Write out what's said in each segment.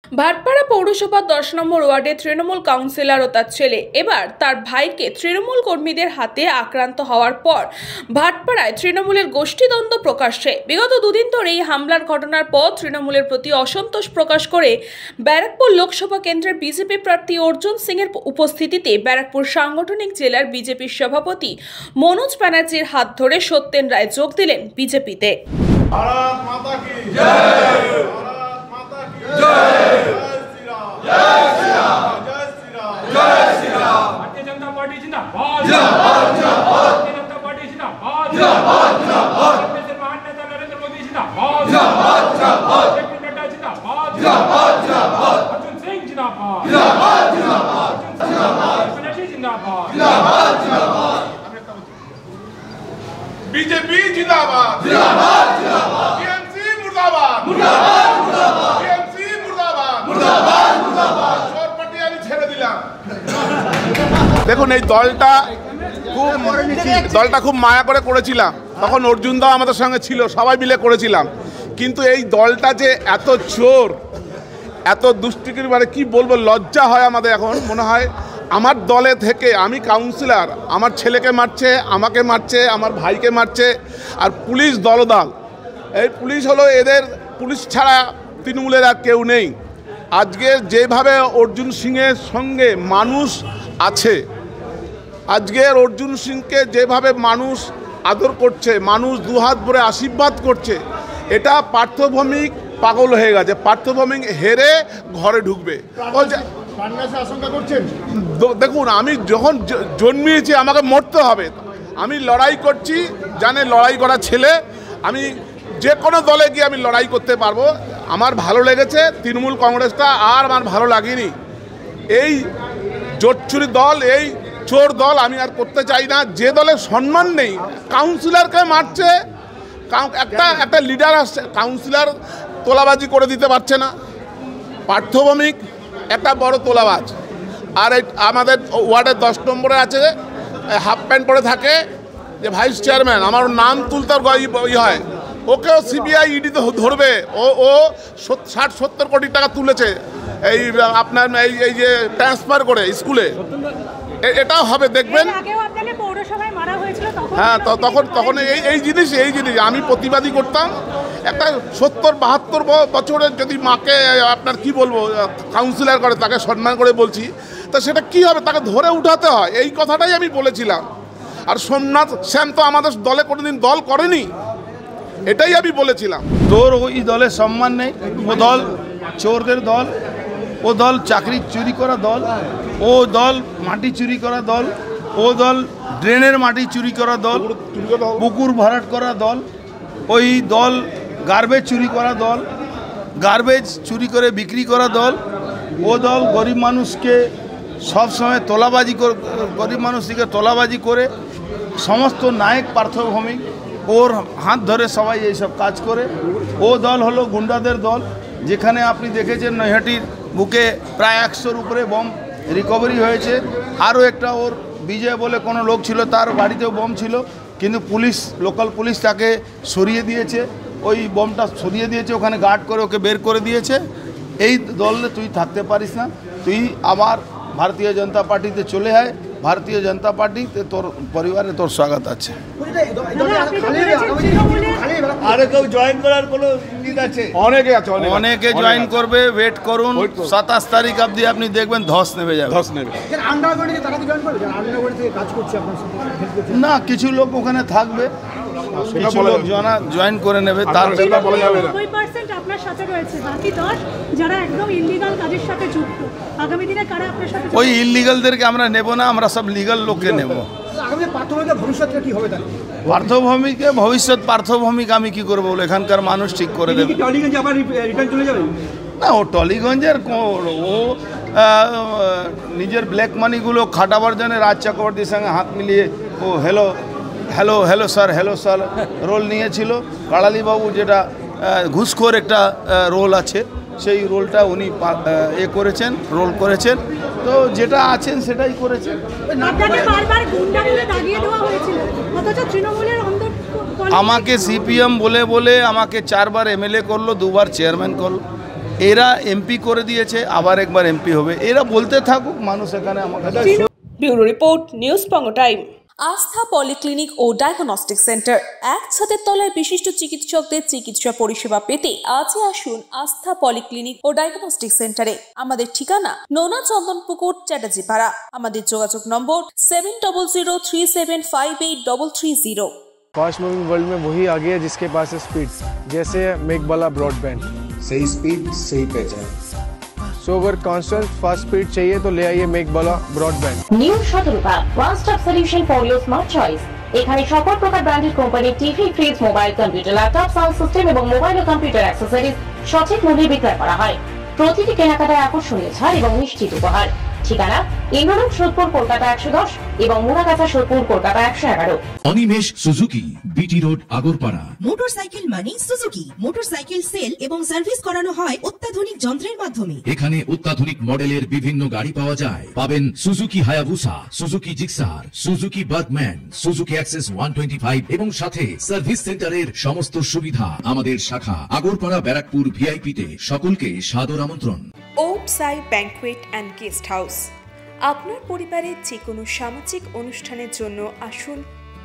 ভাটপাড়া পৌরসভার 10 নম্বর ওয়ার্ডে তৃণমূল কাউন্সিলর ও তার ছেলে এবার তার ভাইকে তৃণমূল কর্মীদের হাতে আক্রান্ত হওয়ার পর ভাটপাড়ায় তৃণমূলের গোষ্ঠীদ্বন্দ্ব প্রকাশ্যে। বিগত দুদিন ধরে এই হামলার ঘটনার পর তৃণমূলের প্রতি অসন্তোষ প্রকাশ করে ব্যারাকপুর লোকসভা কেন্দ্রের বিজেপি প্রার্থী অর্জুন সিং এর উপস্থিতিতে ব্যারাকপুর সাংগঠনিক জেলার বিজেপির সভাপতি মনোজ ব্যানার্জির হাত ধরে সত্যেন রায় যোগ দিলেন বিজেপিতে। भारत माता की जय, भारत माता की जय, जय श्री राम, जय श्री राम, जय श्री राम, जय श्री राम। भारतीय जनता पार्टी जिंदाबाद, जिंदाबाद, जिंदाबाद। भारतीय जनता पार्टी जिंदाबाद, जिंदाबाद, जिंदाबाद। देश के महान नेता नरेंद्र मोदी जिंदाबाद, जिंदाबाद, जिंदाबाद। जेपी नड्डा जिंदाबाद, जिंदाबाद, जिंदाबाद। अर्जुन सिंह जिंदाबाद, जिंदाबाद, जिंदाबाद। जिंदाबाद, बनर्जी जिंदाबाद, जिंदाबाद, जिंदाबाद। बीजेपी जिंदाबाद, जिंदाबाद, जिंदाबाद। टीएमसी मुर्दाबाद, मुर्दाबाद, मुर्दाबाद। टीएमसी मुर्दाबाद, मुर्दाबाद, मुर्दाबाद। চোর পার্টি আমি ছেড়ে দিলাম। দেখুন এই দলটা খুব মায়া করে করেছিলাম, তখন অর্জুন দাও আমাদের সঙ্গে ছিল, সবাই মিলে করেছিলাম। কিন্তু এই দলটা যে এত চোর, এত দুষ্টিকির, মানে কি বলবো, লজ্জা হয় আমাদের। এখন মনে হয় আমার দলে থেকে আমি কাউন্সিলর, আমার ছেলেকে মারছে, আমাকে মারছে, আমার ভাইকে মারছে, আর পুলিশ দলদাল। এই পুলিশ হলো এদের, পুলিশ ছাড়া তৃণমূলের আর কেউ নেই। আজকে যেভাবে অর্জুন সিংয়ের সঙ্গে মানুষ আছে, আজকের অর্জুন সিংকে যেভাবে মানুষ আদর করছে, মানুষ দুহাত ভরে আশীর্বাদ করছে, এটা পার্থভৌমিক পাগল হয়ে গেছে। পার্থভৌমিক হেরে ঘরে ঢুকবে। দেখুন, আমি যখন জন্মিয়েছি আমাকে মরতে হবে, আমি লড়াই করছি, জানে লড়াই করা ছেলে, আমি যে কোনো দলে গিয়ে আমি লড়াই করতে পারবো। আমার ভালো লেগেছে তৃণমূল কংগ্রেসটা, আর আমার ভালো লাগেনি এই জোটছুরি দল, এই চোর দল আমি আর করতে চাই না। যে দলের সম্মান নেই, কাউন্সিলরকে মারছে, একটা লিডার আসছে, কাউন্সিলর তোলাবাজি করে দিতে পারছে না। পার্থভৌমিক একটা বড় তোলাবাজ। আর আমাদের ওয়ার্ডের 10 নম্বরে আছে, হাফ প্যান্ট পরে থাকে, যে ভাইস চেয়ারম্যান, আমার নাম তুলতে হয়, ওকেও সিবিআই ইডিতে ধরবে। ও 60-70 কোটি টাকা তুলেছে এই আপনার এই যে ট্রান্সফার করে স্কুলে, এটাও হবে দেখবেন। হ্যাঁ, তখন এই জিনিস আমি প্রতিবাদী করতাম। একটা 70-72 বছরের যদি মাকে আপনার কি বলবো কাউন্সিলর করে, তাকে সম্মান করে বলছি, তা সেটা কি হবে, তাকে ধরে উঠাতে হয়, এই কথাটাই আমি বলেছিলাম। আর সোমনাথ শ্যাম তো আমাদের দলে কোনোদিন দল করেনি, এটাই আমি বলেছিলাম। তোর ওই দলের সম্মান নেই, ও দল চোরদের দল, ও দল চাকরি চুরি করা দল, ও দল মাটি চুরি করা দল, ও দল ড্রেনের মাটি চুরি করা দল, পুকুর ভরাট করা দল, ওই দল গার্বেজ চুরি করা দল, গার্বেজ চুরি করে বিক্রি করা দল, ও দল গরিব মানুষকে সবসময় তোলাবাজি, গরিব মানুষকে তোলাবাজি করে সমস্ত নায়ক পার্থভৌমিক, ওর হাত ধরে সবাই এইসব কাজ করে। ও দল হলো গুন্ডাদের দল, যেখানে আপনি দেখেছেন নৈহাটির বুকে প্রায় 100-র উপরে বম রিকভারি হয়েছে। আরও একটা ওর বিজয় বলে কোনো লোক ছিল, তার বাড়িতেও বম ছিল, কিন্তু পুলিশ, লোকাল পুলিশ তাকে সরিয়ে দিয়েছে, ওই বমটা সরিয়ে দিয়েছে, ওখানে গার্ড করে ওকে বের করে দিয়েছে। এই দলে তুই থাকতে পারিস না, তুই আবার ভারতীয় জনতা পার্টিতে চলে আয়, ভারতীয় জনতা পার্টিতে তোর পরিবারে তোর স্বাগত আছে। আরে কেউ জয়েন করার কোনো ইঙ্গিত আছে? অনেকে জয়েন করবে, ওয়েট করুন। 27 তারিখ অবধি আপনি দেখবেন ধস নেমে যাবে। না, কিছু লোক ওখানে থাকবে, কিছু লোক জয়েন করে নেবে, তার ওই ইলিগালদেরকে আমরা নেব না, আমরা সব লিগাল লোককে নেব। পার্থভৌমিকের ভবিষ্যৎ, পার্থভৌমিক আমি কি করবো, এখানকার মানুষ ঠিক করে দেবে। না, ও টলিগঞ্জের, ও নিজের ব্ল্যাক মানিগুলো খাটাবার জন্য রাজ চক্রবর্তীর সঙ্গে হাত মিলিয়ে ও hello hello hello sir, hello sir role নিয়েছিল। কাড়ালিবাবু যেটা ঘুষখোর একটা রোল আছে, সেই রোলটা উনি করেছেন, রোল করেছেন। তো যেটা আছেন সেটাই করেছেন। আমাকে সিপিএম বলে বলে আমাকে 4 বার এমএলএ করলো, 2 বার চেয়ারম্যান করলো। এরা এমপি করে দিয়েছে, আবার একবার এমপি হবে, এরা বলতে থাকুক, মানুষ এখানে আমার কাছে। ব্যুরো রিপোর্ট, নিউজ পঙ্গ টাইম। আস্থা পলিক্লিনিক ও ডায়াগনস্টিক সেন্টার, এক ছাদের তলায় বিশিষ্ট চিকিৎসকদের চিকিৎসা পরিষেবা পেতে আজই আসুন আস্থা পলিক্লিনিক ও ডায়াগনস্টিক সেন্টারে। আমাদের ঠিকানা নোনা চন্দনপুকুর, চ্যাটার্জিপাড়া। আমাদের যোগাযোগ নম্বর 7003758330। फास्ट मूविंग वर्ल्ड में वही आगे है जिसके पास है स्पीड, जैसे मेघबाला ब्रॉडबैंड। सही स्पीड सही पहचान। सो अगर कांस्टेंट फास्ट स्पीड चाहिए तो ले आइए Meghbala broadband. New Shatarupa, one stop solution for your smart choice. এখানে সকল প্রকার ব্র্যান্ডেড কোম্পানির TV, fridge, mobile, computer, laptop, sound system এবং মোবাইল ও কম্পিউটার অ্যাক্সেসরিজ সঠিক মূল্যে বিক্রয় করা হয়। প্রতিটি কেনাকাটায় আকর্ষণীয় ছাড় এবং নিশ্চিত উপহার। ঠিকানা ইন্দ্রনগর, সোদপুর, কলকাতা 110 এবং Muragachha, Sodepur, Kolkata 111। Animesh Suzuki, BT road, Agarpara. Motorcycle মানে সুজুকি। মোটরসাইকেল সেল এবং সার্ভিস করানো হয় অত্যাধুনিক যন্ত্রের মাধ্যমে। এখানে অত্যাধুনিক মডেলের বিভিন্ন গাড়ি পাওয়া যায়। পাবেন Suzuki Hayabusa, Suzuki Gixxer, Suzuki Bergman, Suzuki access 125 এবং সাথে সার্ভিস সেন্টারের সমস্ত সুবিধা। আমাদের শাখা আগরপাড়া, ব্যারাকপুর ভিআইপি তে। সকলকে সাদর আমন্ত্রণ। ওম সাই ব্যাংকুয়েট অ্যান্ড গেস্ট হাউস। আপনার পরিবারের যে কোনো সামাজিক অনুষ্ঠানের জন্য আসুন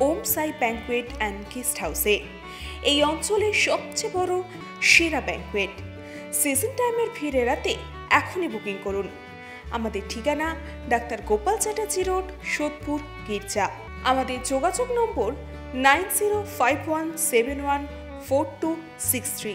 ওম সাই ব্যাংকুয়েট অ্যান্ড গেস্ট হাউসে। এই অঞ্চলের সবচেয়ে বড় সেরা ব্যাংকুয়েট। সিজন টাইমের ভিড় এড়াতে এখনই বুকিং করুন। আমাদের ঠিকানা ডাক্তার গোপাল চ্যাটার্জি রোড, সোদপুর, গির্জা। আমাদের যোগাযোগ নম্বর 9051714263।